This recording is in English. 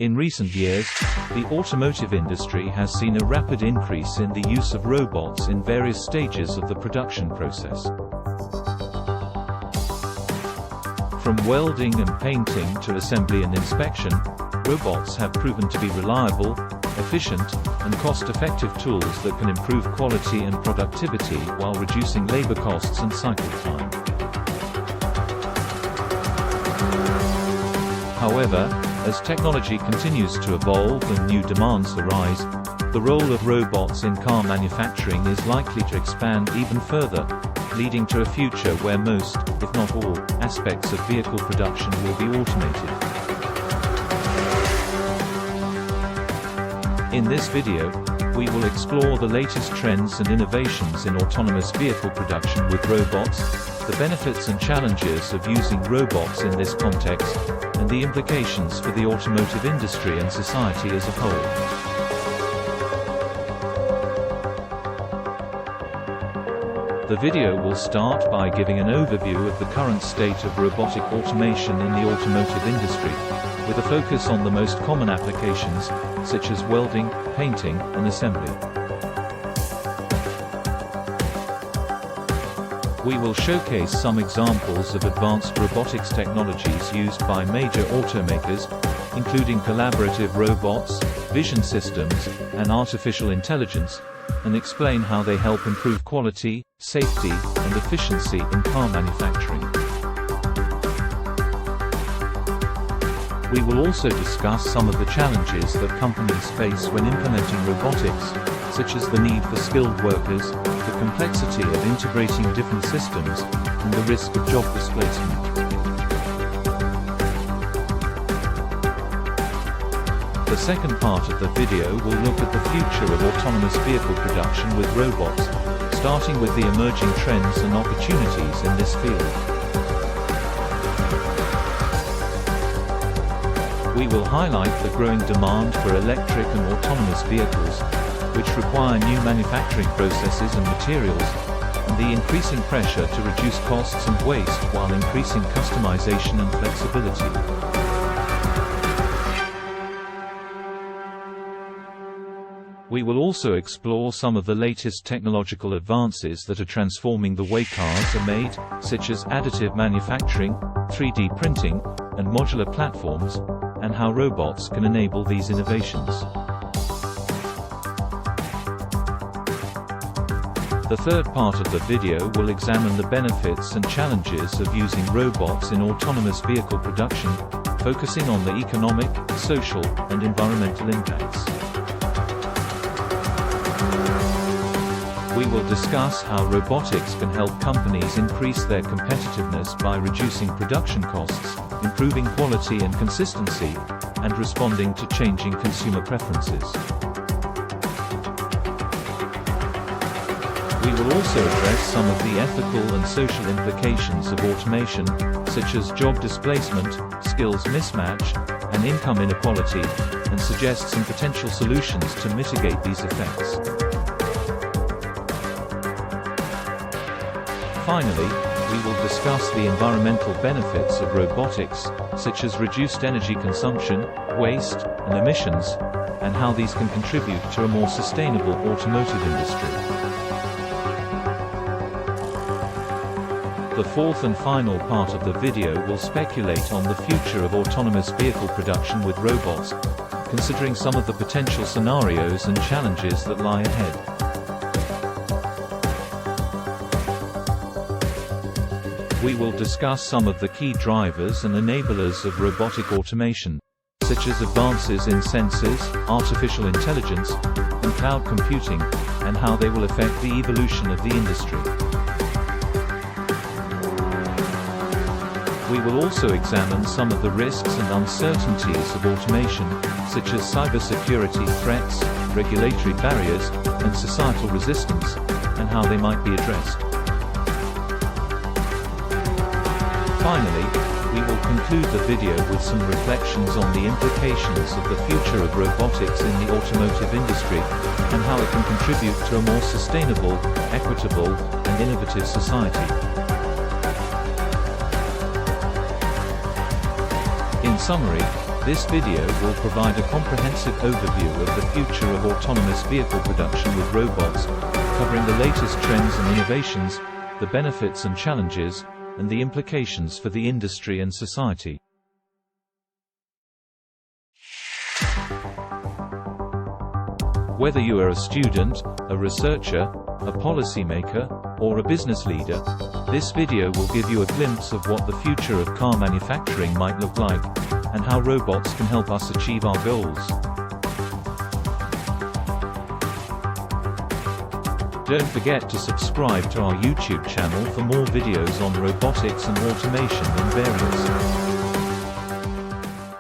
In recent years, the automotive industry has seen a rapid increase in the use of robots in various stages of the production process. From welding and painting to assembly and inspection, robots have proven to be reliable, efficient, and cost-effective tools that can improve quality and productivity while reducing labor costs and cycle time. However, as technology continues to evolve and new demands arise, the role of robots in car manufacturing is likely to expand even further, leading to a future where most, if not all, aspects of vehicle production will be automated. In this video, we will explore the latest trends and innovations in autonomous vehicle production with robots, the benefits and challenges of using robots in this context, and the implications for the automotive industry and society as a whole. The video will start by giving an overview of the current state of robotic automation in the automotive industry, with a focus on the most common applications, such as welding, painting, and assembly. We will showcase some examples of advanced robotics technologies used by major automakers, including collaborative robots, vision systems, and artificial intelligence, and explain how they help improve quality, safety, and efficiency in car manufacturing. We will also discuss some of the challenges that companies face when implementing robotics, such as the need for skilled workers, the complexity of integrating different systems, and the risk of job displacement. The second part of the video will look at the future of autonomous vehicle production with robots, starting with the emerging trends and opportunities in this field. We will highlight the growing demand for electric and autonomous vehicles, which require new manufacturing processes and materials, and the increasing pressure to reduce costs and waste while increasing customization and flexibility. We will also explore some of the latest technological advances that are transforming the way cars are made, such as additive manufacturing, 3D printing, and modular platforms, and how robots can enable these innovations. The third part of the video will examine the benefits and challenges of using robots in autonomous vehicle production, focusing on the economic, social, and environmental impacts. We will discuss how robotics can help companies increase their competitiveness by reducing production costs, improving quality and consistency, and responding to changing consumer preferences. We will also address some of the ethical and social implications of automation, such as job displacement, skills mismatch, and income inequality, and suggest some potential solutions to mitigate these effects. Finally, we will discuss the environmental benefits of robotics, such as reduced energy consumption, waste, and emissions, and how these can contribute to a more sustainable automotive industry. The fourth and final part of the video will speculate on the future of autonomous vehicle production with robots, considering some of the potential scenarios and challenges that lie ahead. We will discuss some of the key drivers and enablers of robotic automation, such as advances in sensors, artificial intelligence, and cloud computing, and how they will affect the evolution of the industry. We will also examine some of the risks and uncertainties of automation, such as cybersecurity threats, regulatory barriers, and societal resistance, and how they might be addressed. Finally, we will conclude the video with some reflections on the implications of the future of robotics in the automotive industry, and how it can contribute to a more sustainable, equitable, and innovative society. In summary, This video will provide a comprehensive overview of the future of autonomous vehicle production with robots, covering the latest trends and innovations, the benefits and challenges, and the implications for the industry and society. Whether you are a student, a researcher, a policymaker, or a business leader, this video will give you a glimpse of what the future of car manufacturing might look like, and how robots can help us achieve our goals. Don't forget to subscribe to our YouTube channel for more videos on robotics and automation in various